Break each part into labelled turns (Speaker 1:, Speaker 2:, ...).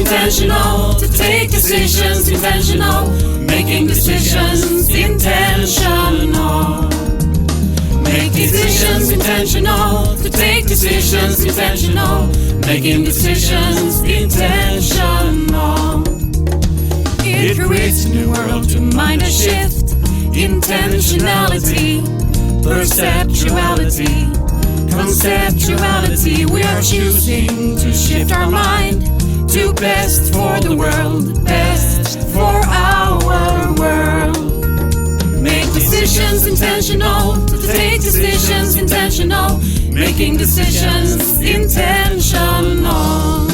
Speaker 1: intentional, to take decisions intentional, making decisions intentional. Make decisions intentional, to take decisions intentional, making decisions intentional. It creates a new world to mind a shift, intentionality, perceptuality, conceptuality. We are choosing to shift our mind to best for the world, best for our world. Make decisions intentional, to take decisions intentional, making decisions intentional.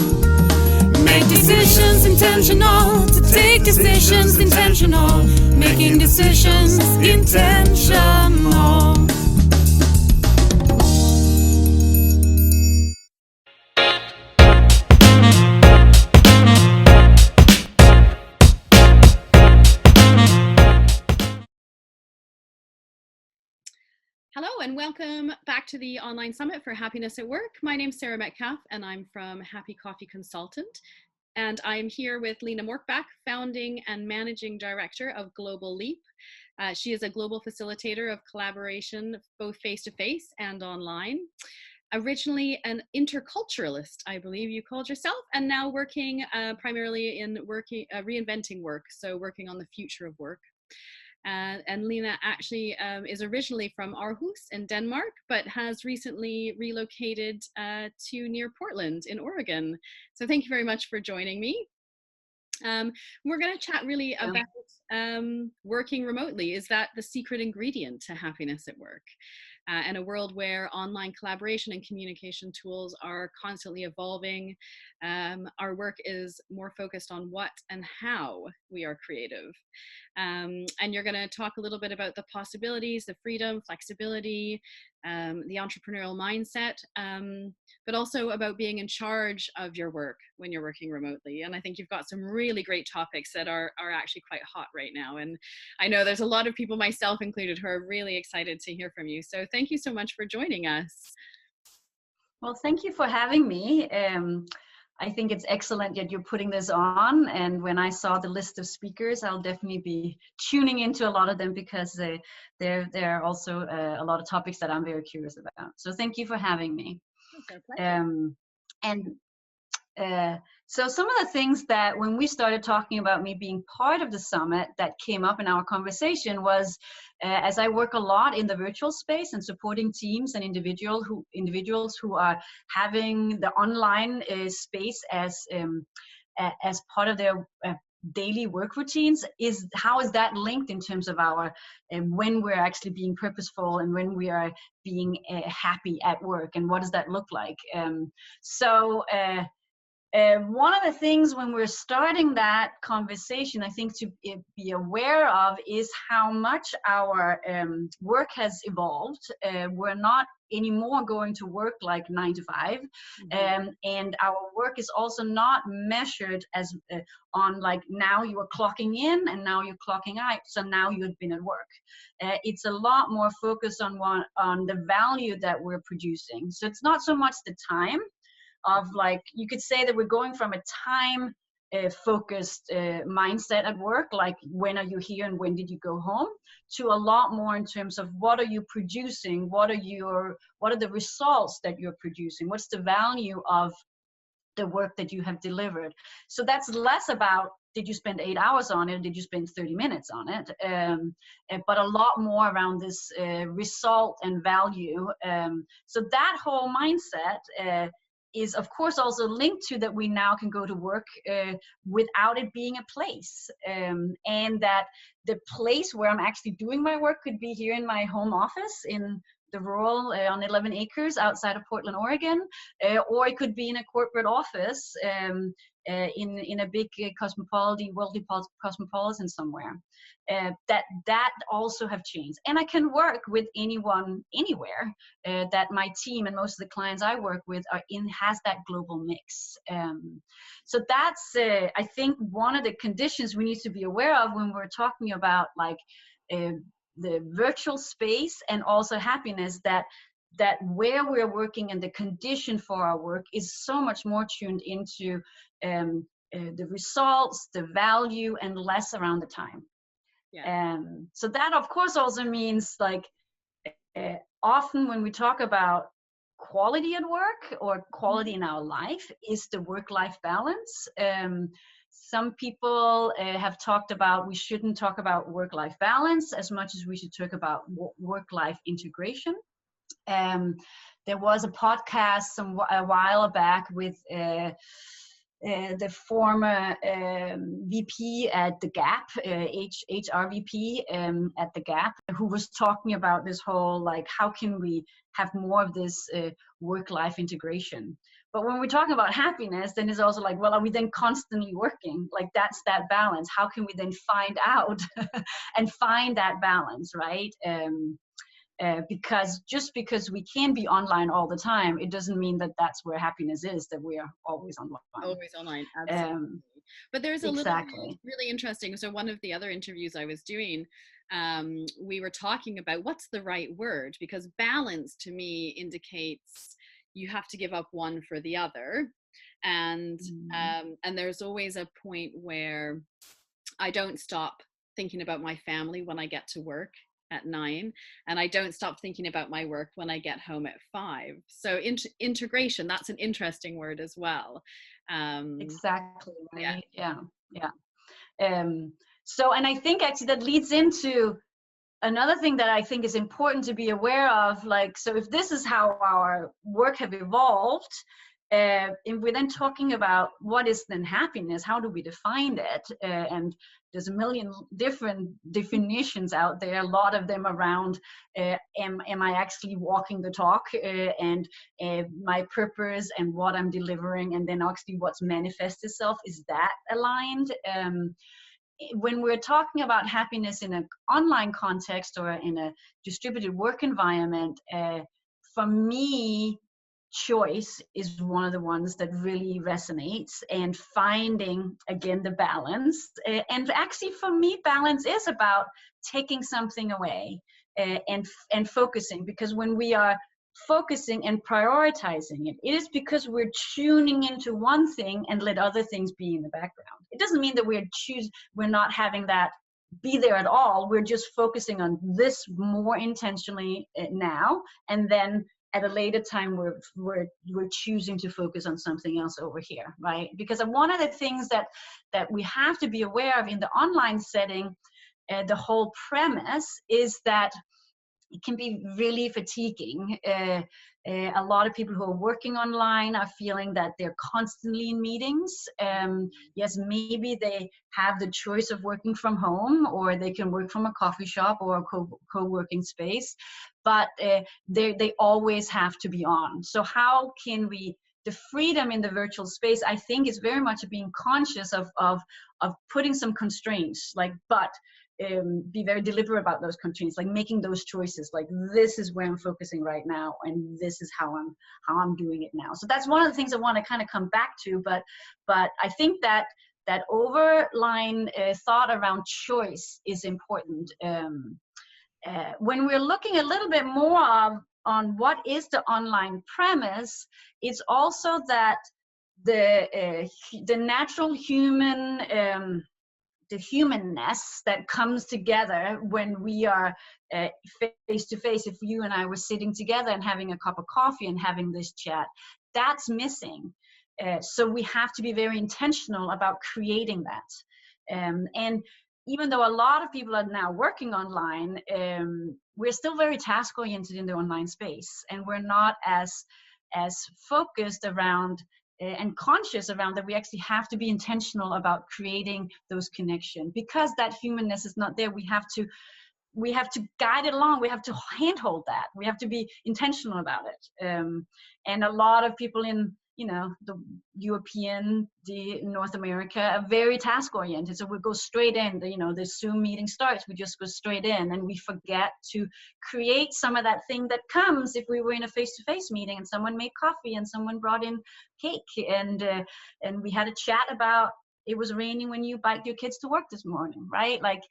Speaker 1: Make decisions intentional, to take decisions intentional, making decisions intentional.
Speaker 2: Hello and welcome back to the online summit for happiness at work. My name's Sarah Metcalf and I'm from Happy Coffee Consultant. And I'm here with Lena Morkbach, founding and managing director of Global Leap. She is a global facilitator of collaboration, both face-to-face and online. Originally an interculturalist, I believe you called yourself, and now working primarily in reinventing work, so working on the future of work. And Lena actually is originally from Aarhus in Denmark, but has recently relocated to near Portland in Oregon. So thank you very much for joining me. We're going to chat really about working remotely. Is that the secret ingredient to happiness at work? In a world where online collaboration and communication tools are constantly evolving, our work is more focused on what and how we are creative. And you're going to talk a little bit about the possibilities, the freedom, flexibility, the entrepreneurial mindset, but also about being in charge of your work when you're working remotely. And I think you've got some really great topics that are actually quite hot right now. And I know there's a lot of people, myself included, who are really excited to hear from you. So thank you so much for joining us.
Speaker 3: Well, thank you for having me. I think it's excellent that you're putting this on. And when I saw the list of speakers, I'll definitely be tuning into a lot of them because there are also a lot of topics that I'm very curious about. So thank you for having me. So some of the things that when we started talking about me being part of the summit that came up in our conversation was, as I work a lot in the virtual space and supporting teams and individuals who are having the online space as part of their daily work routines, how is that linked in terms of our when we're actually being purposeful and when we are being happy at work, and what does that look like? One of the things when we're starting that conversation, I think to be aware of is how much our work has evolved. We're not anymore going to work like 9 to 5, and our work is also not measured as on like now you are clocking in and now you're clocking out, so now you've been at work. It's a lot more focused on the value that we're producing. So it's not so much the time of, like, you could say that we're going from a time focused mindset at work, like when are you here and when did you go home, to a lot more in terms of what are you producing, what are the results that you're producing, what's the value of the work that you have delivered. So that's less about did you spend 8 hours on it or did you spend 30 minutes on it, but a lot more around this result and value. So that whole mindset is of course also linked to that we now can go to work without it being a place, and that the place where I'm actually doing my work could be here in my home office in the rural on 11 acres outside of Portland, Oregon, or it could be in a corporate office in a big worldly cosmopolitan somewhere. That also have changed, and I can work with anyone anywhere. That my team and most of the clients I work with has that global mix. So that's I think one of the conditions we need to be aware of when we're talking about like the virtual space and also happiness, that where we're working and the condition for our work is so much more tuned into the results, the value, and less around the time.
Speaker 2: Yeah.
Speaker 3: So that of course also means like often when we talk about quality at work or quality in our life is the work-life balance. Some people have talked about we shouldn't talk about work-life balance as much as we should talk about work-life integration. There was a podcast a while back with the former VP at the Gap, HR VP at the Gap, who was talking about this whole, like, how can we have more of this work-life integration? But when we're talking about happiness, then it's also like, well, are we then constantly working? Like, that's that balance. How can we then find out and find that balance, right? Because just because we can be online all the time, it doesn't mean that that's where happiness is, that we are always online.
Speaker 2: Always online, absolutely. But there's a
Speaker 3: exactly.
Speaker 2: really interesting. So one of the other interviews I was doing, we were talking about what's the right word, because balance to me indicates you have to give up one for the other. And there's always a point where I don't stop thinking about my family when I get to work at 9, and I don't stop thinking about my work when I get home at 5. So integration, that's an interesting word as well.
Speaker 3: Exactly, right? Yeah. So, and I think actually that leads into another thing that I think is important to be aware of. Like, so if this is how our work have evolved, and we're then talking about what is then happiness, how do we define it? And there's a million different definitions out there, a lot of them around am I actually walking the talk, and my purpose and what I'm delivering, and then actually what's manifest itself, is that aligned? When we're talking about happiness in an online context or in a distributed work environment, for me, choice is one of the ones that really resonates, and finding again the balance. And actually for me, balance is about taking something away and focusing, because when we are focusing and prioritizing it, it is because we're tuning into one thing and let other things be in the background. It doesn't mean that we're not having that be there at all. We're just focusing on this more intentionally now, and then at a later time we're choosing to focus on something else over here, right? Because one of the things that we have to be aware of in the online setting, the whole premise is that it can be really fatiguing. A lot of people who are working online are feeling that they're constantly in meetings. Yes, maybe they have the choice of working from home, or they can work from a coffee shop or a co-working space, but they always have to be on. So how can we, the freedom in the virtual space, I think, is very much being conscious of putting some constraints, like, but be very deliberate about those constraints, like making those choices, like, this is where I'm focusing right now, and this is how I'm doing it now. So that's one of the things I want to kind of come back to, but I think that overline thought around choice is important. When we're looking a little bit more on what is the online premise, it's also that the natural human the humanness that comes together when we are face to face. If you and I were sitting together and having a cup of coffee and having this chat, that's missing. So we have to be very intentional about creating that. And even though a lot of people are now working online, we're still very task oriented in the online space, and we're not as focused around and conscious around that. We actually have to be intentional about creating those connections, because that humanness is not there. We have to guide it along. We have to handhold that. We have to be intentional about it. And a lot of people in the European, the North America, are very task oriented. So we go straight in. The Zoom meeting starts, we just go straight in, and we forget to create some of that thing that comes if we were in a face-to-face meeting and someone made coffee and someone brought in cake, and we had a chat about it was raining when you biked your kids to work this morning, right? Like,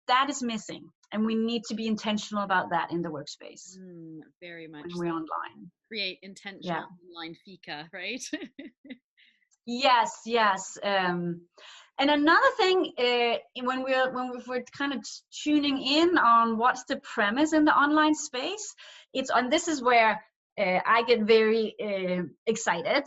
Speaker 3: that is missing, and we need to be intentional about that in the workspace.
Speaker 2: Very much
Speaker 3: when we're online.
Speaker 2: Create intentional online fika, right?
Speaker 3: Yes, yes. And another thing, when we're kind of tuning in on what's the premise in the online space, and this is where I get very excited,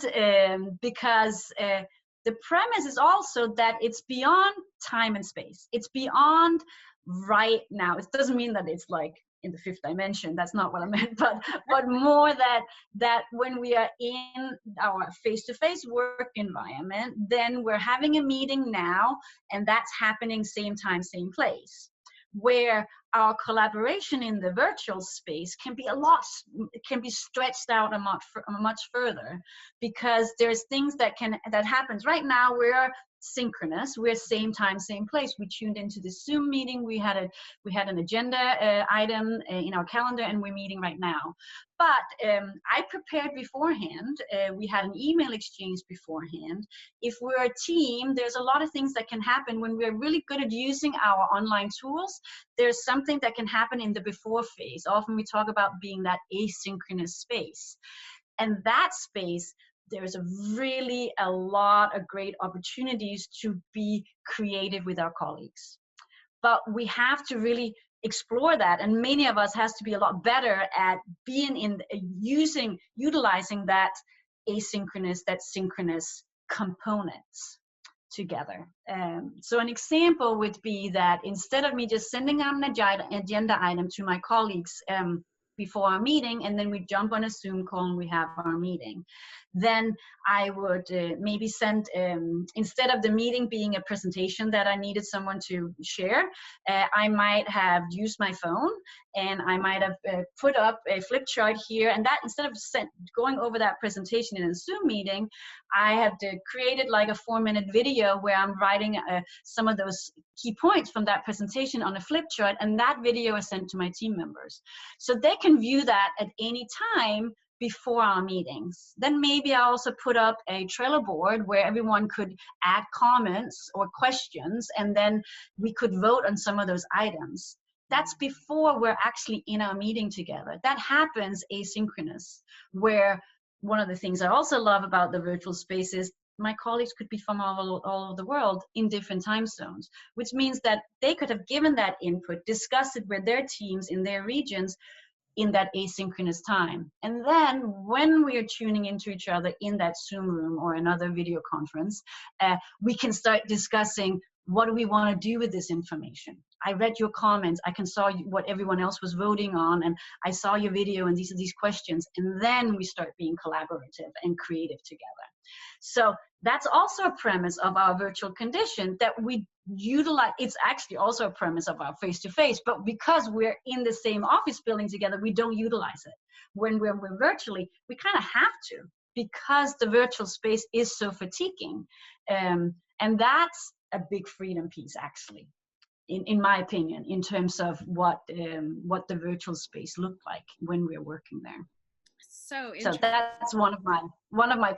Speaker 3: because the premise is also that it's beyond time and space. It's beyond right now. It doesn't mean that it's like in the fifth dimension. That's not what I meant, but more that when we are in our face-to-face work environment, then we're having a meeting now, and that's happening same time, same place. Where our collaboration in the virtual space can be stretched out a much further, because there's things that happens right now. We're synchronous, we're same time, same place. We tuned into the Zoom meeting, we had an agenda item in our calendar, and we're meeting right now. But I prepared beforehand. We had an email exchange beforehand. If we're a team, there's a lot of things that can happen when we're really good at using our online tools. There's something that can happen in the before phase. Often we talk about being that asynchronous space. And that space, there's really a lot of great opportunities to be creative with our colleagues. But we have to really explore that, and many of us has to be a lot better at being utilizing that asynchronous, that synchronous components together. So an example would be that instead of me just sending out an agenda item to my colleagues before our meeting, and then we jump on a Zoom call and we have our meeting, then I would maybe send, instead of the meeting being a presentation that I needed someone to share, I might have used my phone, and I might have put up a flip chart here, and that instead of going over that presentation in a Zoom meeting, I have created like a 4-minute video where I'm writing some of those key points from that presentation on a flip chart, and that video is sent to my team members. So they can view that at any time before our meetings. Then maybe I also put up a Trello board where everyone could add comments or questions, and then we could vote on some of those items. That's before we're actually in our meeting together. That happens asynchronous, where one of the things I also love about the virtual space is my colleagues could be from all over the world in different time zones, which means that they could have given that input, discussed it with their teams in their regions in that asynchronous time. And then when we are tuning into each other in that Zoom room or another video conference, we can start discussing, what do we want to do with this information? I read your comments, I can saw what everyone else was voting on, and I saw your video, and these are these questions. And then we start being collaborative and creative together. So that's also a premise of our virtual condition, that we utilize. It's actually also a premise of our face-to-face, but because we're in the same office building together, we don't utilize it. When we're virtually, we kind of have to, because the virtual space is so fatiguing. And that's a big freedom piece, actually, in my opinion, in terms of what the virtual space looked like when we're working there. So that's one of my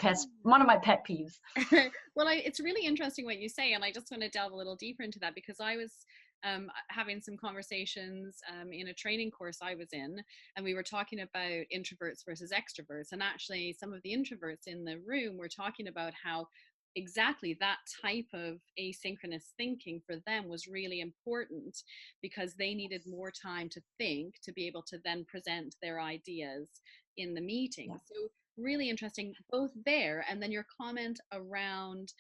Speaker 3: pet peeves.
Speaker 2: Well, it's really interesting what you say, and I just want to delve a little deeper into that, because I was having some conversations in a training course I was in, and we were talking about introverts versus extroverts, and actually some of the introverts in the room were talking about how exactly that type of asynchronous thinking for them was really important, because they needed more time to think to be able to then present their ideas in the meeting. Yeah. So really interesting both there, and then your comment around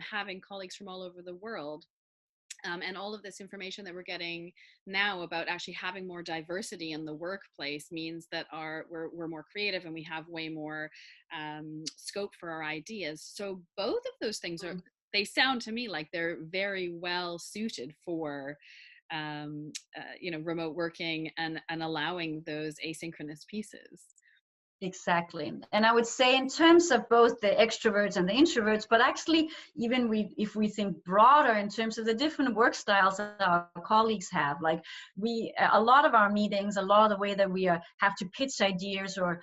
Speaker 2: having colleagues from all over the world. And all of this information that we're getting now about actually having more diversity in the workplace means that we're more creative, and we have way more scope for our ideas. So both of those things they sound to me like they're very well suited for remote working and allowing those asynchronous pieces.
Speaker 3: Exactly. And I would say in terms of both the extroverts and the introverts, but actually even if we think broader in terms of the different work styles that our colleagues have, like a lot of our meetings, a lot of the way that we have to pitch ideas or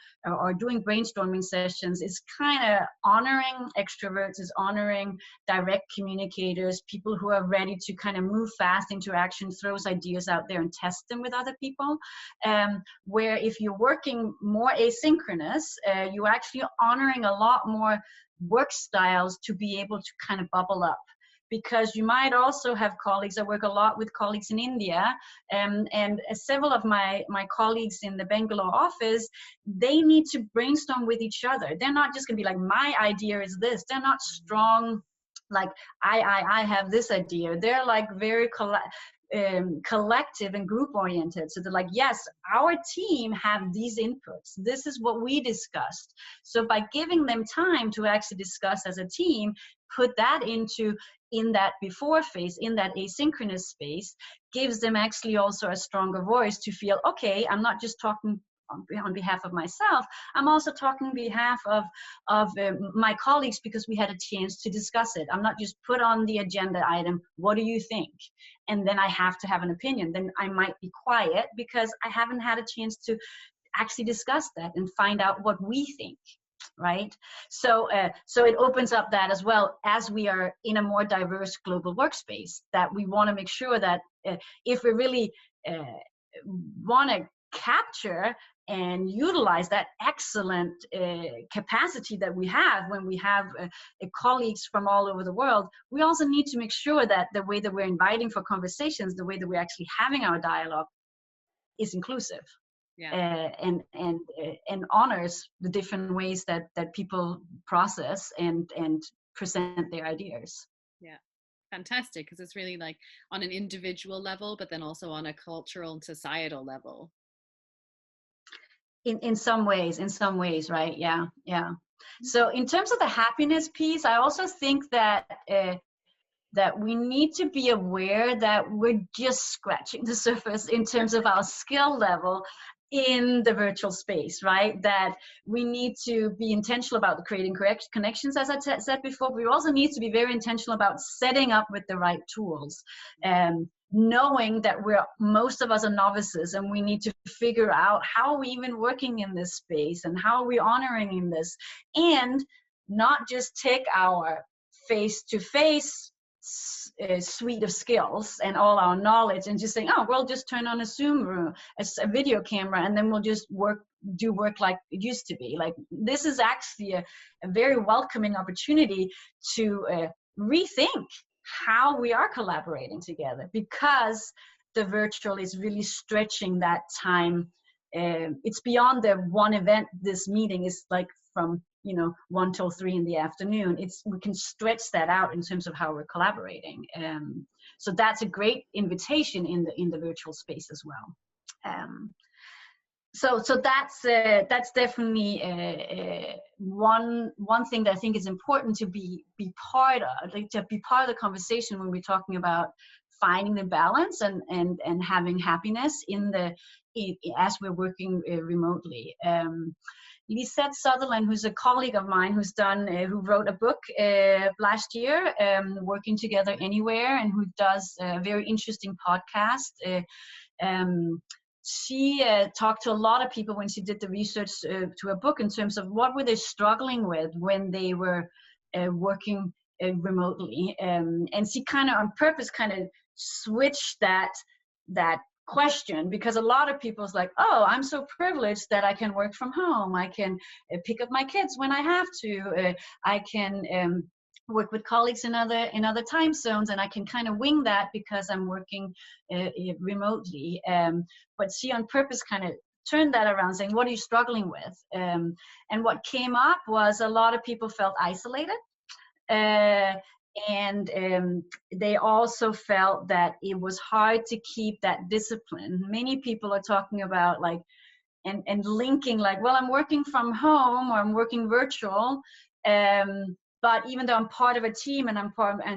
Speaker 3: doing brainstorming sessions is kind of honoring extroverts, is honoring direct communicators, people who are ready to kind of move fast into action, throws ideas out there and test them with other people. Where if you're working more asynchronous, asynchronous, you're actually honoring a lot more work styles to be able to kind of bubble up. Because you might also have colleagues. I work a lot with colleagues in India, and several of my colleagues in the Bangalore office, they need to brainstorm with each other. They're not just going to be like, my idea is this. They're not strong, like, I have this idea. They're like very collective and group oriented. So they're like, yes, our team have these inputs. This is what we discussed. So by giving them time to actually discuss as a team, put that in that before phase, in that asynchronous space, gives them actually also a stronger voice to feel, okay, I'm not just talking on behalf of myself, I'm also talking on behalf of my colleagues, because we had a chance to discuss it. I'm not just put on the agenda item, what do you think? And then I have to have an opinion. Then I might be quiet because I haven't had a chance to actually discuss that and find out what we think. Right? So it opens up that as well, as we are in a more diverse global workspace, that we want to make sure that if we really want to capture and utilize that excellent capacity that we have when we have colleagues from all over the world, we also need to make sure that the way that we're inviting for conversations, the way that we're actually having our dialogue, is inclusive. Yeah. And honors the different ways that people process and present their ideas.
Speaker 2: Yeah, fantastic, because it's really like on an individual level, but then also on a cultural and societal level.
Speaker 3: In some ways, right? Yeah. So in terms of the happiness piece, I also think that that we need to be aware that we're just scratching the surface in terms of our skill level in the virtual space, right? That we need to be intentional about creating correct connections, as I said before. We also need to be very intentional about setting up with the right tools, and knowing that most of us are novices, and we need to figure out how are we even working in this space, and how are we honoring in this, and not just take our face-to-face suite of skills and all our knowledge and just saying, oh, we'll just turn on a Zoom room, a video camera, and then we'll just do work like it used to be. Like, this is actually a very welcoming opportunity to rethink how we are collaborating together, because the virtual is really stretching that time. It's beyond the one event. This meeting is like from 1 till 3 in the afternoon. We can stretch that out in terms of how we're collaborating. So that's a great invitation in the virtual space as well. So that's definitely one thing that I think is important to be part of, like to be part of the conversation when we're talking about finding the balance and having happiness as we're working remotely. Lisette Sutherland, who's a colleague of mine, who wrote a book last year, Working Together Anywhere, and who does a very interesting podcast. She talked to a lot of people when she did the research to a book in terms of what were they struggling with when they were working remotely, and she kind of on purpose kind of switched that question, because a lot of people's like, oh, I'm so privileged that I can work from home, I can pick up my kids when I have to, I can work with colleagues in other time zones, and I can kind of wing that because I'm working remotely. But she on purpose kind of turned that around, saying, what are you struggling with? And what came up was a lot of people felt isolated. And they also felt that it was hard to keep that discipline. Many people are talking about like, and linking like, well, I'm working from home or I'm working virtual, but even though I'm part of a team and I'm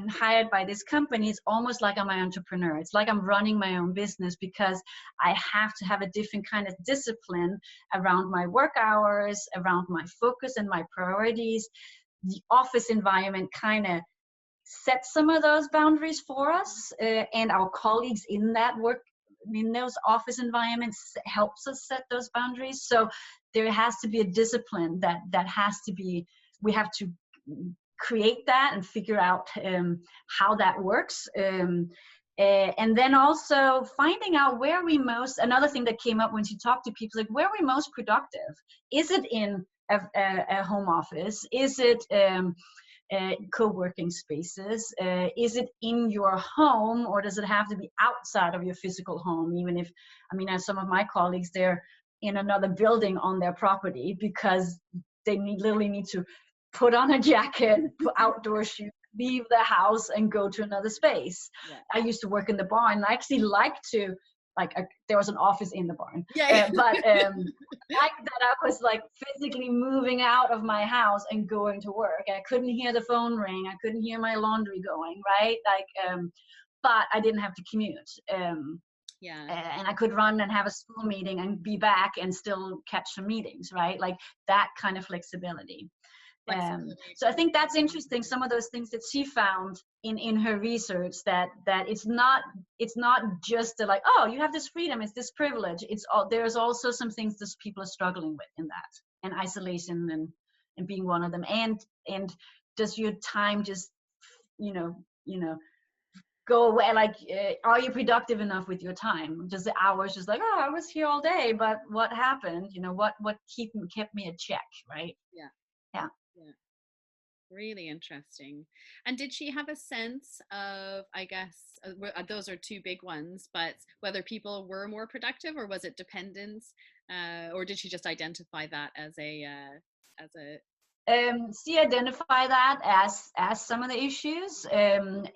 Speaker 3: hired by this company, it's almost like I'm an entrepreneur. It's like I'm running my own business, because I have to have a different kind of discipline around my work hours, around my focus and my priorities. The office environment kind of set some of those boundaries for us, and our colleagues in those office environments helps us set those boundaries. So there has to be a discipline that has to be, we have to create that and figure out how that works. And then also finding out where we most, another thing that came up when she talked to people, like where are we most productive? Is it in a home office? Is it co-working spaces? Is it in your home, or does it have to be outside of your physical home? Even if, I mean, as some of my colleagues, they're in another building on their property because they literally need to put on a jacket, put outdoor shoes, leave the house and go to another space.
Speaker 2: Yeah.
Speaker 3: I used to work in the barn. I actually like to, there was an office in the barn.
Speaker 2: Yeah.
Speaker 3: But like that I was like physically moving out of my house and going to work. I couldn't hear the phone ring. I couldn't hear my laundry going, right? But I didn't have to commute. And I could run and have a school meeting and be back and still catch some meetings, right? Like that kind of flexibility. So I think that's interesting. Some of those things that she found in her research, that it's not just like, oh, you have this freedom, it's this privilege. There's also some things that people are struggling with in that, and isolation and being one of them. And does your time just go away? Like, are you productive enough with your time? Does the hours just like, oh, I was here all day, but what happened? What kept me at check, right?
Speaker 2: Yeah. Really interesting. And did she have a sense of, I guess, those are two big ones, but whether people were more productive, or was it dependence, or did she just identify that as a
Speaker 3: she identified that as some of the issues, and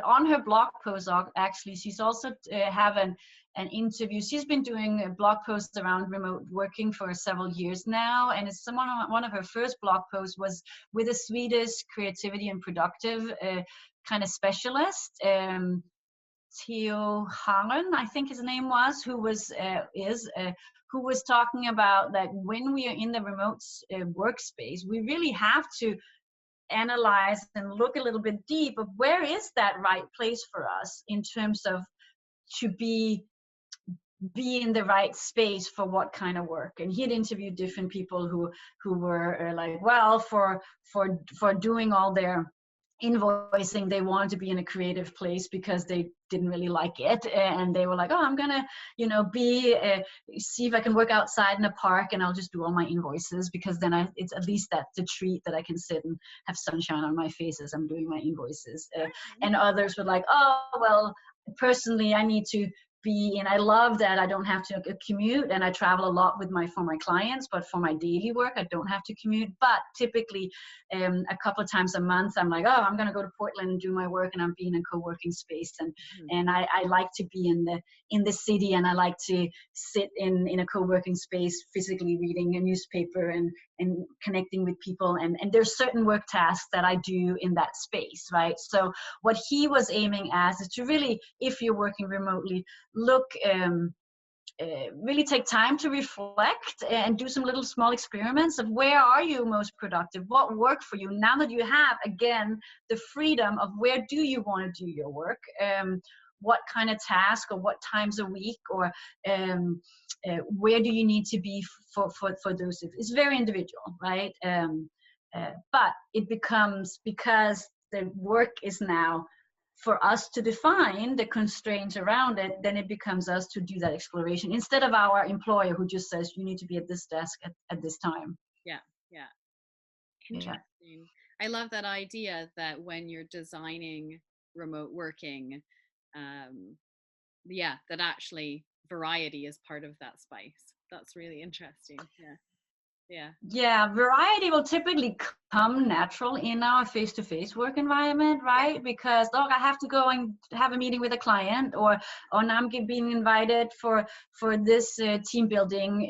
Speaker 3: on her blog post, actually, she's also have an interview. She's been doing blog posts around remote working for several years now, and it's one of her first blog posts was with a Swedish creativity and productive kind of specialist, Theo Hangen, I think his name was, who was talking about that when we are in the remote workspace, we really have to analyze and look a little bit deep of where is that right place for us in terms of to be in the right space for what kind of work. And he had interviewed different people who were like, well, for doing all their invoicing, they wanted to be in a creative place because they didn't really like it, and they were like, oh, I'm gonna see if I can work outside in a park, and I'll just do all my invoices, because then it's at least that's the treat that I can sit and have sunshine on my face as I'm doing my invoices. And others were like, oh, well, personally, I need to be, and I love that I don't have to commute, and I travel a lot for my clients, but for my daily work I don't have to commute. But typically a couple of times a month I'm like, oh, I'm going to go to Portland and do my work, and I'm being in a co-working space, and I like to be in the city, and I like to sit in a co-working space physically reading a newspaper and connecting with people, and there's certain work tasks that I do in that space, right? So what he was aiming at is to really, if you're working remotely, look, really take time to reflect and do some little small experiments of where are you most productive, what worked for you, now that you have, again, the freedom of where do you want to do your work, what kind of task or what times a week, or where do you need to be for those. It's very individual, right? But it becomes, because the work is now for us to define the constraints around it, then it becomes us to do that exploration instead of our employer who just says you need to be at this desk at this time.
Speaker 2: Yeah. Interesting. I love that idea that when you're designing remote working, that actually variety is part of that spice. That's really interesting. Yeah,
Speaker 3: variety will typically come natural in our face-to-face work environment, right? Because I have to go and have a meeting with a client, or now I'm being invited for this team building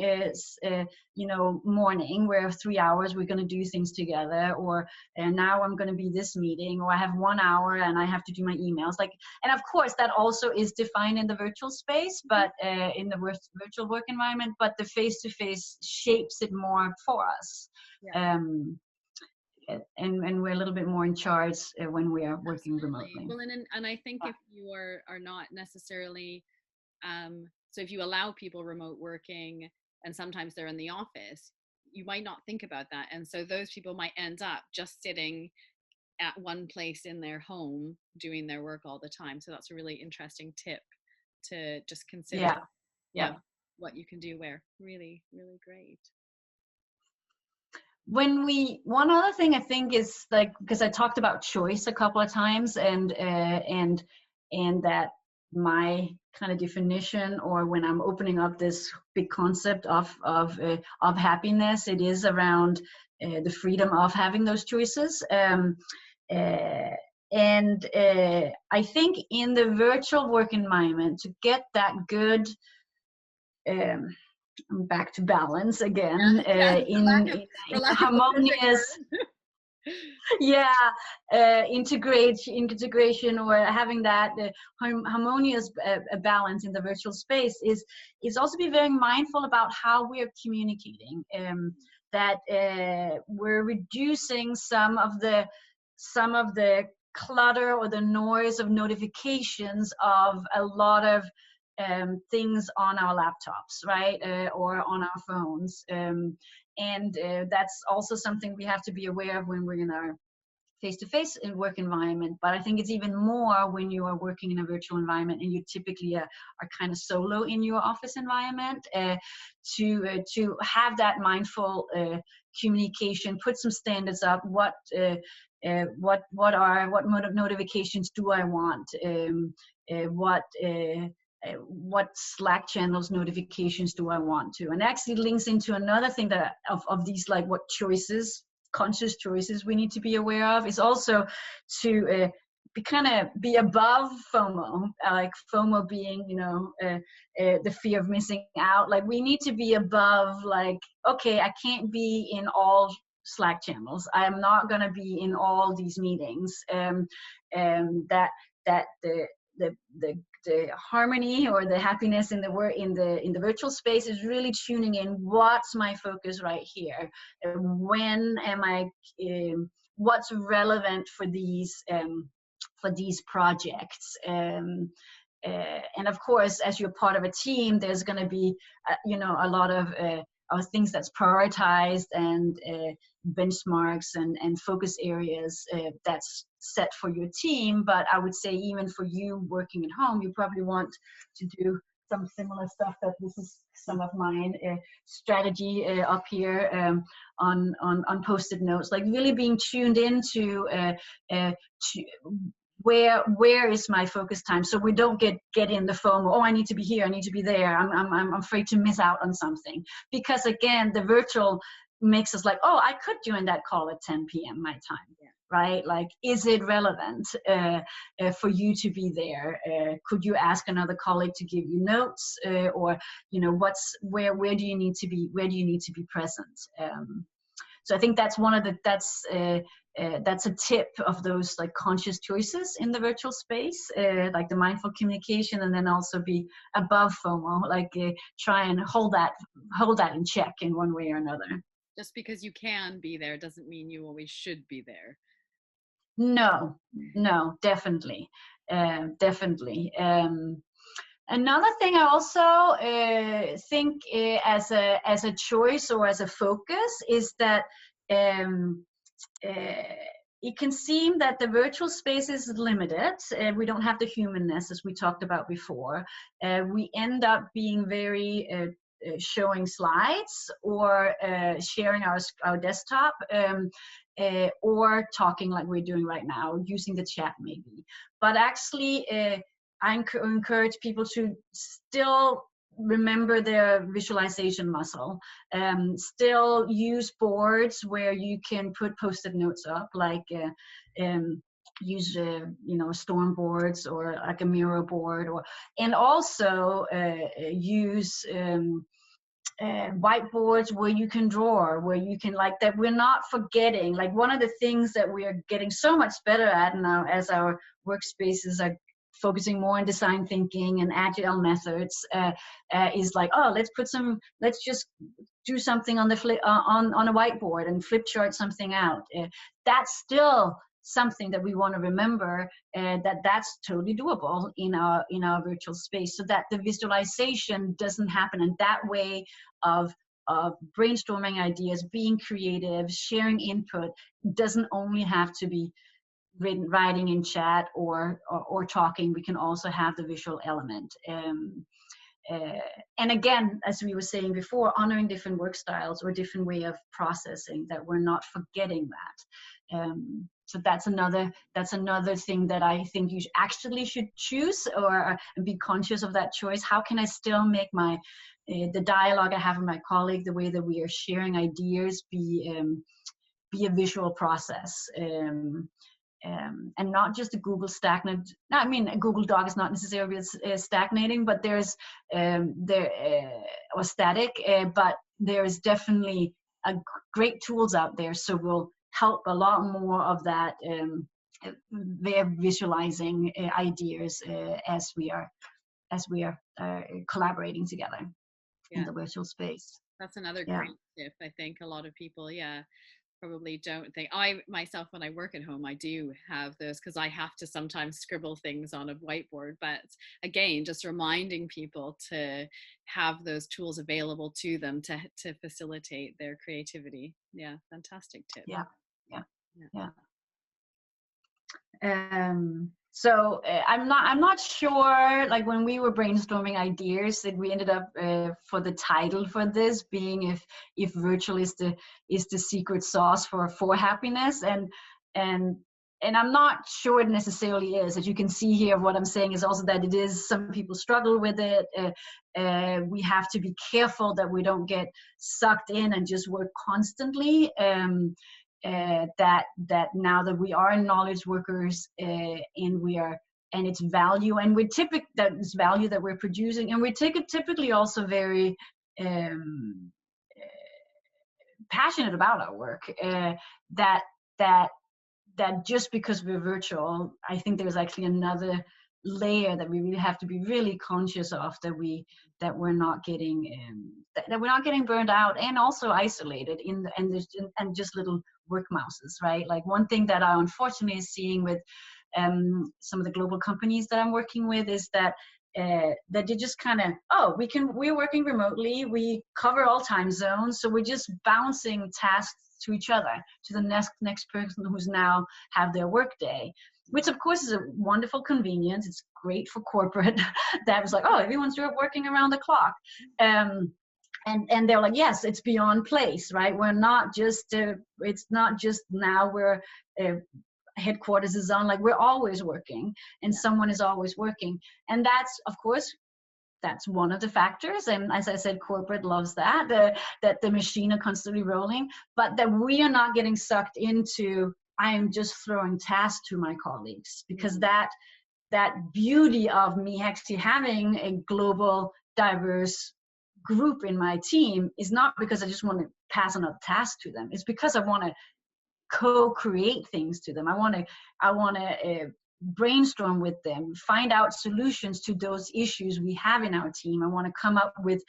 Speaker 3: morning where 3 hours we're going to do things together, or now I'm going to be this meeting, or I have 1 hour and I have to do my emails, and of course that also is defined in the virtual space, but in the virtual work environment, but the face-to-face shapes it more for us. And we're a little bit more in charge when we are working remotely.
Speaker 2: Well, and I think if you are not necessarily, so if you allow people remote working and sometimes they're in the office, you might not think about that. And so those people might end up just sitting at one place in their home doing their work all the time. So that's a really interesting tip to just consider.
Speaker 3: Yeah. Yeah.
Speaker 2: What you can do where. Really, really great.
Speaker 3: One other thing I think is, like, because I talked about choice a couple of times, and that my kind of definition, or when I'm opening up this big concept of happiness, it is around the freedom of having those choices. I think in the virtual work environment, to get that good, back to balance again, in harmonious integration, or having that harmonious balance in the virtual space, is also be very mindful about how we are communicating, that we're reducing some of the clutter or the noise of notifications of a lot of things on our laptops, right, or on our phones, and that's also something we have to be aware of when we're in our face-to-face work environment. But I think it's even more when you are working in a virtual environment and you typically are kind of solo in your office environment, to have that mindful communication, put some standards up. What notifications do I want? What Slack channels notifications do I want to? And actually links into another thing that of these, like, what choices, conscious choices we need to be aware of, is also to be above FOMO, like FOMO being, the fear of missing out. Like, we need to be above, like, okay, I can't be in all Slack channels. I am not going to be in all these meetings. That the harmony or the happiness in the virtual space is really tuning in. What's my focus right here? When am I? What's relevant for these projects? And of course, as you're part of a team, there's going to be a lot of things that's prioritized, and benchmarks and focus areas that's set for your team. But I would say, even for you working at home, you probably want to do some similar stuff. That this is some of mine strategy up here on post-it notes, like really being tuned into where is my focus time, so we don't get in the FOMO. Oh, I need to be here, I need to be there. I'm afraid to miss out on something, because again, the virtual makes us like, oh, I could join that call at 10 p.m. my time. Yeah. Right? Like, is it relevant for you to be there? Could you ask another colleague to give you notes, or where do you need to be? Where do you need to be present? So I think that's that's a tip of those, like, conscious choices in the virtual space, like the mindful communication, and then also be above FOMO, like try and hold that in check in one way or another.
Speaker 2: Just because you can be there doesn't mean you always should be there.
Speaker 3: No, definitely. Another thing I also think as a choice or as a focus is that it can seem that the virtual space is limited. We don't have the humanness, as we talked about before. We end up being very showing slides, or sharing our desktop, or talking like we're doing right now, using the chat maybe. But actually, I encourage people to still remember their visualization muscle. Still use boards where you can put post-it notes up, like use storm boards, or like a Miro board, and also use whiteboards where you can draw, where you can, like, that we're not forgetting. Like, one of the things that we are getting so much better at now, as our workspaces are focusing more on design thinking and agile methods, is like, oh, let's just do something on the on a whiteboard and flip chart something out. That's still something that we want to remember, that's totally doable in our virtual space, so that the visualization doesn't happen. And that way of brainstorming ideas, being creative, sharing input, doesn't only have to be writing in chat or talking, we can also have the visual element. And again, as we were saying before, honoring different work styles or different way of processing, that we're not forgetting that. So that's another thing that I think you actually should choose or be conscious of that choice. How can I still make my the dialogue I have with my colleague, the way that we are sharing ideas, be a visual process, and not just a Google stagnant. I mean, a Google Doc is not necessarily stagnating, but there's or static, but there's definitely great tools out there. So we'll help a lot more of that. They're visualizing ideas as we are collaborating together in the virtual space.
Speaker 2: That's another great tip. I think a lot of people, probably don't think. I myself, when I work at home, I do have those because I have to sometimes scribble things on a whiteboard. But again, just reminding people to have those tools available to them to facilitate their creativity. Yeah, fantastic tip.
Speaker 3: Yeah. So I'm not sure, like when we were brainstorming ideas, that we ended up for the title for this being if virtual is the secret sauce for happiness, and I'm not sure it necessarily is. As you can see here, what I'm saying is also that it is, some people struggle with it. We have to be careful that we don't get sucked in and just work constantly. That now that we are knowledge workers, and its value, and that is value that we're producing, and we take it typically also very passionate about our work. That just because we're virtual, I think there's actually another layer that we really have to be really conscious of, that we're not getting burned out and also isolated and just little work mouses, right? Like one thing that I unfortunately is seeing with some of the global companies that I'm working with is that they just kind of, we're working remotely, we cover all time zones, so we're just bouncing tasks to each other, to the next person who's now have their work day, which of course is a wonderful convenience. It's great for corporate that was like, everyone's working around the clock. And they're like, yes, it's beyond place, right? We're not just, it's not just now we're, headquarters is on, like we're always working, and someone is always working. And that's, of course, that's one of the factors. And as I said, corporate loves that the machine are constantly rolling, but that we are not getting sucked into, I am just throwing tasks to my colleagues, because that beauty of me actually having a global, diverse group in my team is not because I just want to pass on a task to them. It's because I want to co-create things to them. I want to brainstorm with them, find out solutions to those issues we have in our team. I want to come up with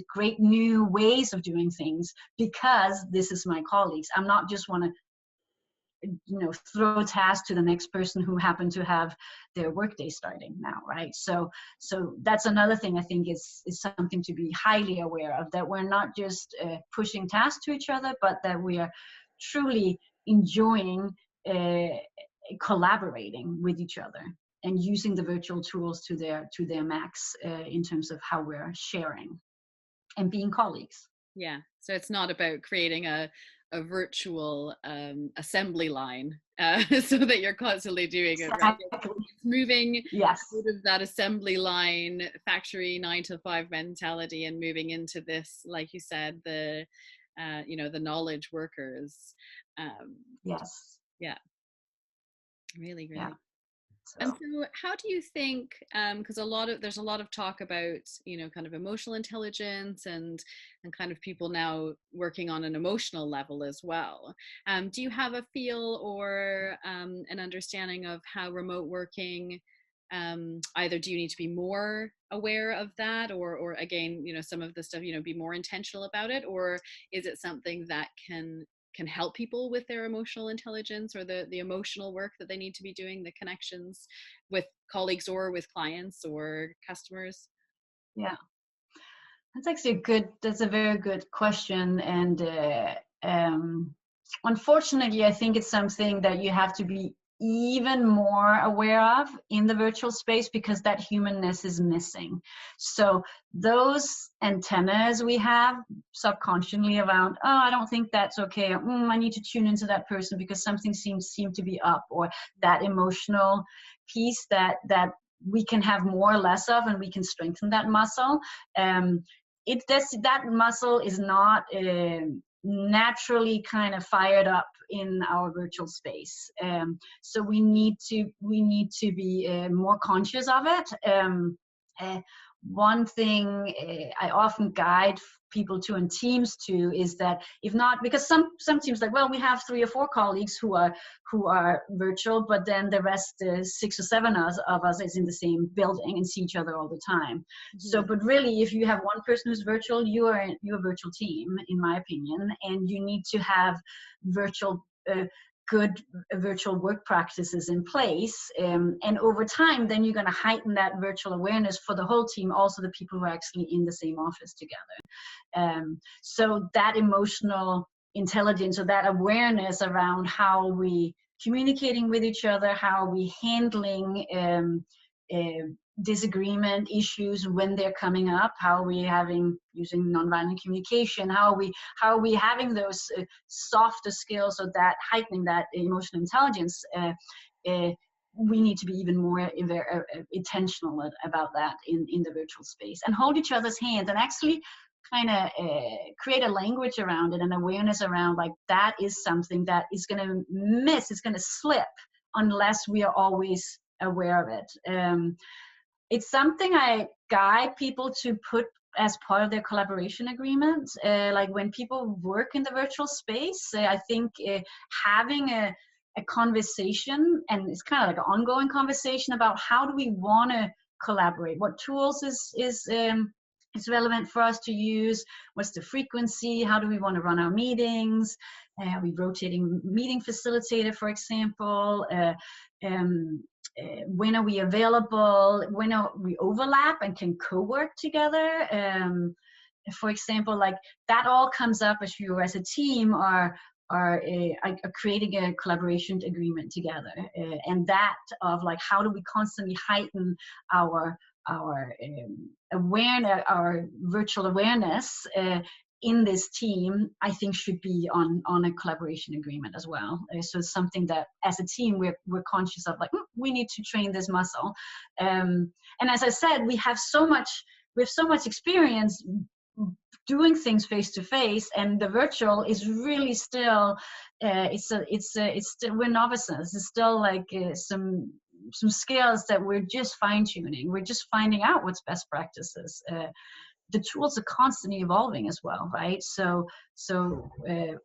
Speaker 3: great new ways of doing things, because this is my colleagues. I'm not just want to throw tasks to the next person who happened to have their workday starting now, right? So that's another thing I think is something to be highly aware of, that we're not just pushing tasks to each other, but that we are truly enjoying collaborating with each other and using the virtual tools to their max in terms of how we're sharing and being colleagues.
Speaker 2: Yeah, so it's not about creating a virtual assembly line so that you're constantly doing it, right? It's moving out of that assembly line factory 9 to 5 mentality and moving into this, like you said, the the knowledge workers. Really great. And so how do you think, because there's a lot of talk about kind of emotional intelligence and kind of people now working on an emotional level as well. Do you have a feel or an understanding of how remote working, either do you need to be more aware of that, or again, some of the stuff, be more intentional about it, or is it something that can help people with their emotional intelligence or the emotional work that they need to be doing, the connections with colleagues or with clients or customers?
Speaker 3: Yeah, that's actually that's a very good question. And unfortunately, I think it's something that you have to be even more aware of in the virtual space, because that humanness is missing. So those antennas we have subconsciously around, oh, I don't think that's okay, I need to tune into that person because something seems to be up, or that emotional piece that we can have more or less of, and we can strengthen that muscle. That muscle is not naturally kind of fired up in our virtual space, so we need to be more conscious of it. One thing I often guide people to, and teams to, is that if not, because some teams, like, well, we have 3 or 4 colleagues who are virtual, but then the rest, 6 or 7 of us is in the same building and see each other all the time. Mm-hmm. So, but really, if you have one person who's virtual, you're a virtual team, in my opinion, and you need to have virtual good virtual work practices in place, and over time then you're going to heighten that virtual awareness for the whole team, also the people who are actually in the same office together. So that emotional intelligence, or that awareness around how we communicating with each other, how we handling disagreement issues when they're coming up, how we using nonviolent communication, how are we having those softer skills, or that heightening that emotional intelligence. We need to be even more intentional about that in the virtual space, and hold each other's hands, and actually kind of create a language around it, and awareness around, like, that is something that is going to miss, it's going to slip unless we are always aware of it. It's something I guide people to put as part of their collaboration agreement. Like, when people work in the virtual space, I think having a conversation, and it's kind of like an ongoing conversation about how do we want to collaborate, what tools is relevant for us to use, what's the frequency, how do we want to run our meetings, are we rotating meeting facilitator, for example, when are we available, when are we overlap and can co-work together, for example, like, that all comes up as you as a team are creating a collaboration agreement together, and that of, like, how do we constantly heighten our awareness, our virtual awareness in this team, I think should be on a collaboration agreement as well. So it's something that as a team we're conscious of, like, we need to train this muscle. And as I said, we have so much experience doing things face to face, and the virtual is really still we're novices. It's still like some skills that we're just fine-tuning. We're just finding out what's best practices. The tools are constantly evolving as well, right? So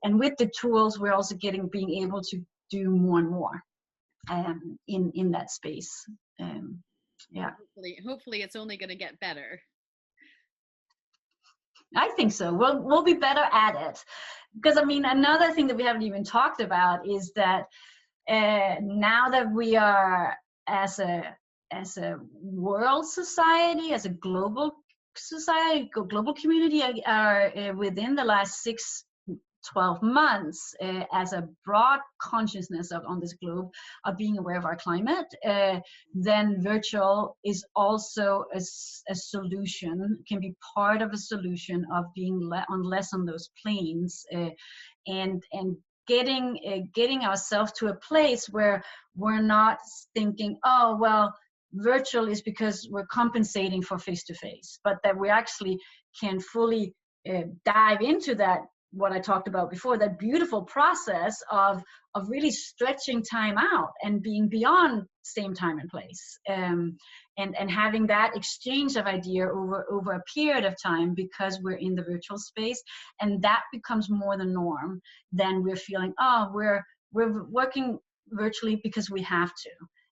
Speaker 3: and with the tools, we're also being able to do more and more in that space. Yeah.
Speaker 2: Hopefully it's only going to get better.
Speaker 3: I think so. We'll be better at it, because I mean, another thing that we haven't even talked about is that now that we are as a world society, as a global society, global community, are within the last 6-12 months, as a broad consciousness on this globe of being aware of our climate, then virtual is also a solution, can be part of a solution of being less on those planes, and getting ourselves to a place where we're not thinking, oh, well, virtual is because we're compensating for face-to-face, but that we actually can fully dive into that, what I talked about before, that beautiful process of really stretching time out and being beyond same time and place, and having that exchange of idea over a period of time, because we're in the virtual space, and that becomes more the norm than we're feeling, oh, we're working virtually because we have to.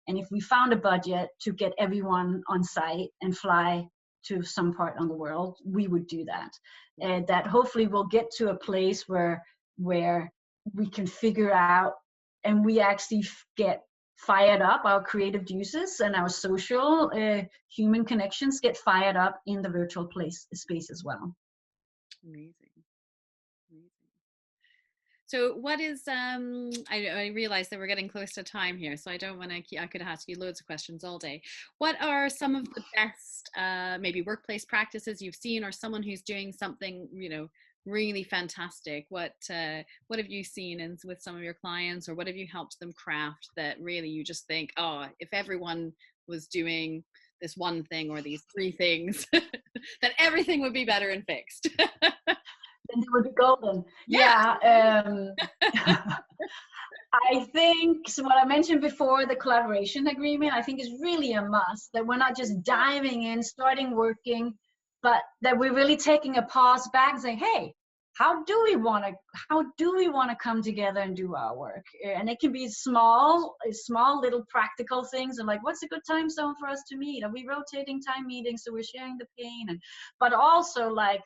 Speaker 3: And if we found a budget to get everyone on site and fly to some part on the world, we would do that. And that hopefully we'll get to a place where we can figure out, and we actually get fired up, our creative juices and our social human connections get fired up in the virtual space as well.
Speaker 2: Amazing. So what is, I realize that we're getting close to time here, so I don't want to, I could ask you loads of questions all day. What are some of the best, maybe workplace practices you've seen, or someone who's doing something, really fantastic? What have you seen with some of your clients, or what have you helped them craft that really you just think, oh, if everyone was doing this one thing or these three things, then everything would be better and fixed?
Speaker 3: Then it would be golden.
Speaker 2: Yeah.
Speaker 3: I think, so what I mentioned before, the collaboration agreement, I think is really a must, that we're not just diving in, starting working, but that we're really taking a pause back and saying, hey, how do we want to come together and do our work? And it can be small little practical things, and like, what's a good time zone for us to meet? Are we rotating time meetings so we're sharing the pain? But also, like,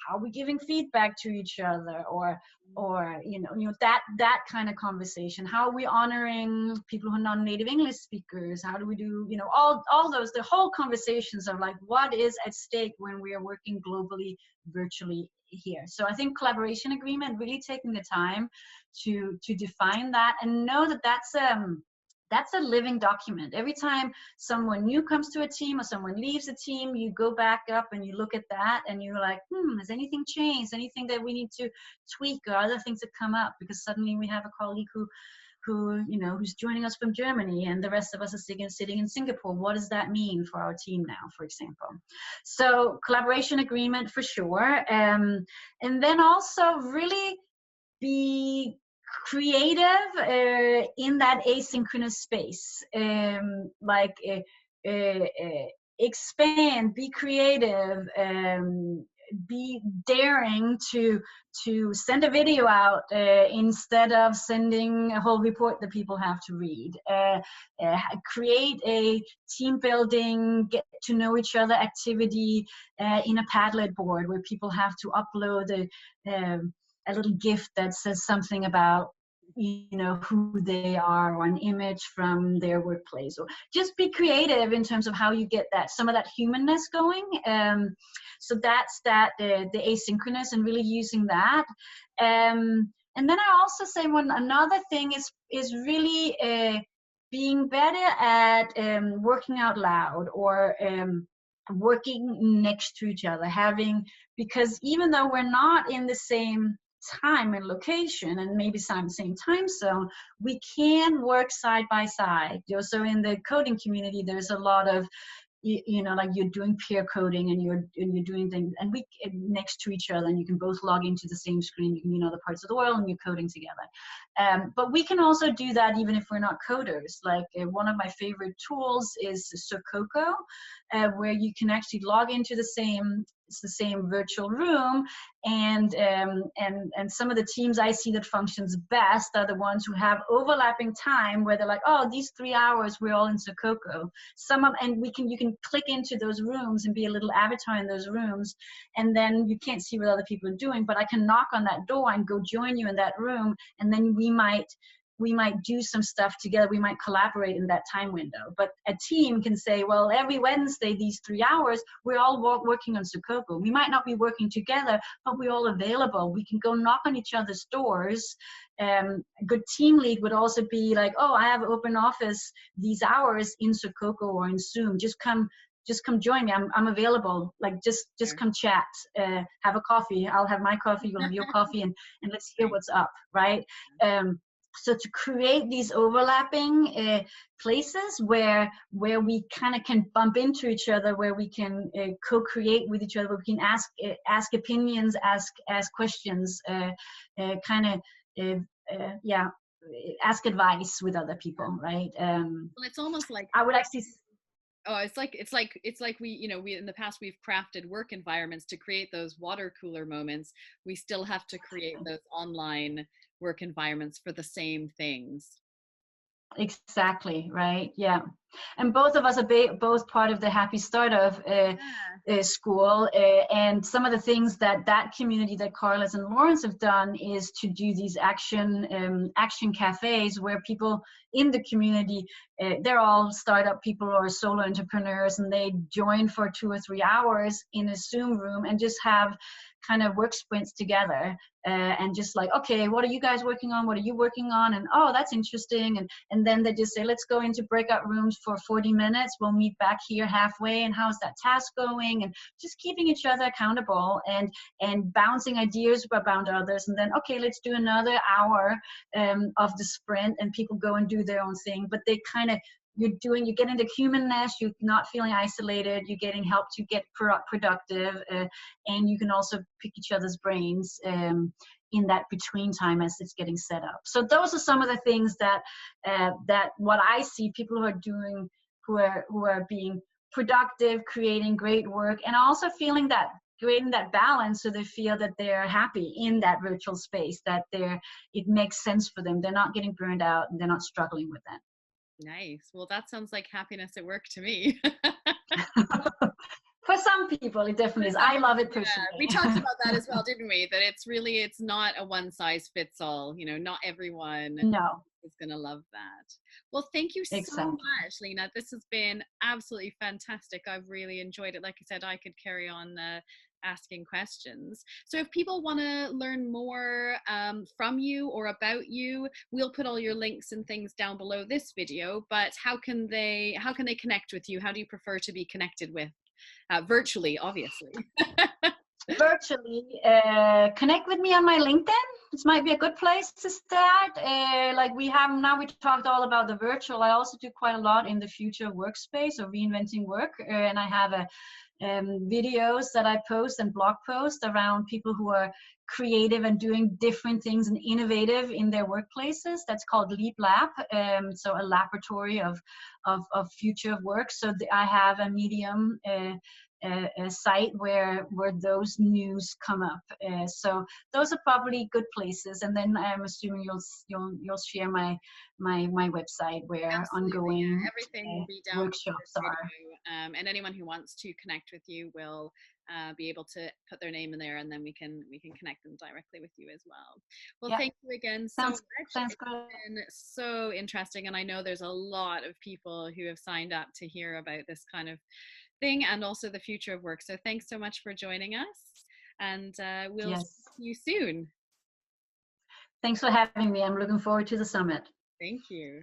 Speaker 3: how are we giving feedback to each other, or that kind of conversation? How are we honoring people who are non-native English speakers? How do we do, all those, the whole conversations of like, what is at stake when we are working globally, virtually here? So I think collaboration agreement, really taking the time to define that, and know that that's a living document. Every time someone new comes to a team or someone leaves a team, you go back up and you look at that and you're like, has anything changed? Anything that we need to tweak, or other things that come up? Because suddenly we have a colleague who's joining us from Germany, and the rest of us are sitting in Singapore. What does that mean for our team now, for example? So collaboration agreement for sure. And then also really be creative in that asynchronous space. Expand, be creative, be daring to send a video out instead of sending a whole report that people have to read. Create a team building, get to know each other activity in a Padlet board where people have to upload a little gift that says something about who they are, or an image from their workplace. Or just be creative in terms of how you get some of that humanness going. So that's the asynchronous, and really using that. And then I also say another thing is really being better at working out loud, or working next to each other, because even though we're not in the same time and location, and maybe same time zone, we can work side by side. So in the coding community, there's a lot of, like, you're doing peer coding, and you're doing things, and we next to each other, and you can both log into the same screen. You can be in other parts of the world, and you're coding together. But we can also do that even if we're not coders. Like, one of my favorite tools is Sococo, where you can actually log into the same virtual room, and some of the teams I see that functions best are the ones who have overlapping time, where they're like, oh, these 3 hours we're all in Sococo. And you can click into those rooms and be a little avatar in those rooms, and then you can't see what other people are doing, but I can knock on that door and go join you in that room, and then we might do some stuff together. We might collaborate in that time window. But a team can say, well, every Wednesday, these 3 hours, we're all working on Sococo. We might not be working together, but we're all available. We can go knock on each other's doors. A good team lead would also be like, oh, I have open office these hours in Sococo or in Zoom. Just come join me. I'm available. Like, just come chat, have a coffee. I'll have my coffee, you'll have your coffee, and let's hear what's up, right? So to create these overlapping places where we kind of can bump into each other, where we can co-create with each other, where we can ask opinions, ask questions, ask advice with other people, right?
Speaker 2: Well, it's almost like,
Speaker 3: I would actually.
Speaker 2: Oh, it's like we in the past we've crafted work environments to create those water cooler moments. We still have to create those online work environments for the same things.
Speaker 3: Exactly, right? Yeah. And both of us are both part of the Happy Startup school. And some of the things that that community that Carlos and Lawrence have done is to do these action cafes where people in the community, they're all startup people or solo entrepreneurs, and they join for 2 or 3 hours in a Zoom room and just have kind of work sprints together, and just like, okay, what are you guys working on? What are you working on? And oh, that's interesting. And then they just say, let's go into breakout rooms for 40 minutes. We'll meet back here halfway. And how's that task going? And just keeping each other accountable and bouncing ideas about others. And then, okay, let's do another hour of the sprint, and people go and do their own thing. But they kind of, you're getting the humanness, you're not feeling isolated, you're getting help to get productive, and you can also pick each other's brains in that between time as it's getting set up. So those are some of the things that what I see people who are doing, who are being productive, creating great work, and also feeling that, creating that balance, so they feel that they're happy in that virtual space, that it makes sense for them. They're not getting burned out, and they're not struggling with that.
Speaker 2: Nice. Well, that sounds like happiness at work to me.
Speaker 3: For some people, it definitely is. I love it personally.
Speaker 2: Yeah, we talked about that as well, didn't we? That it's not a one size fits all. Not everyone is going to love that. Well, thank you so much, Lena. This has been absolutely fantastic. I've really enjoyed it. Like I said, I could carry on asking questions. So if people want to learn more from you or about you, we'll put all your links and things down below this video. But how can they connect with you? How do you prefer to be connected with? Virtually, obviously.
Speaker 3: Virtually, connect with me on my LinkedIn. This might be a good place to start. Like we talked all about the virtual. I also do quite a lot in the future workspace or reinventing work, and I have videos that I post and blog posts around people who are creative and doing different things and innovative in their workplaces. That's called Leap Lab, so a laboratory of future of work. So I have a Medium a site where those news come up. So those are probably good places. And then I'm assuming you'll share my website where
Speaker 2: Absolutely,
Speaker 3: ongoing
Speaker 2: everything will be down
Speaker 3: workshops are.
Speaker 2: And anyone who wants to connect with you will be able to put their name in there, and then we can connect them directly with you as well. Well,
Speaker 3: yeah.
Speaker 2: Thank you again so much. It's been so interesting, and I know there's a lot of people who have signed up to hear about this kind of thing and also the future of work. So thanks so much for joining us, and we'll see you soon.
Speaker 3: Thanks for having me. I'm looking forward to the summit.
Speaker 2: Thank you.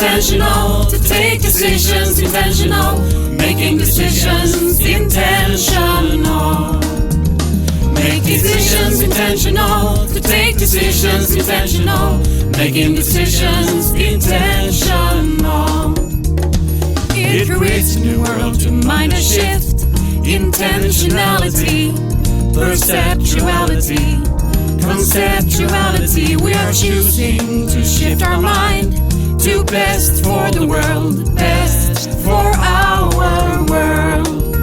Speaker 1: intentional, to take decisions intentional, making decisions intentional. Make decisions intentional, to take decisions intentional, making decisions intentional. It creates a new world to mind a shift, intentionality, perceptuality, conceptuality. We are choosing to shift our mind to best for the world, best for our world.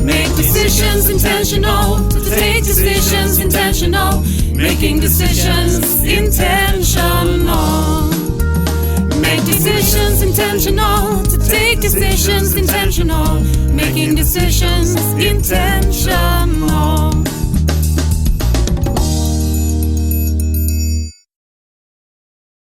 Speaker 1: Make decisions intentional, to take decisions intentional, making decisions intentional. Make decisions intentional, to take decisions intentional, making decisions intentional.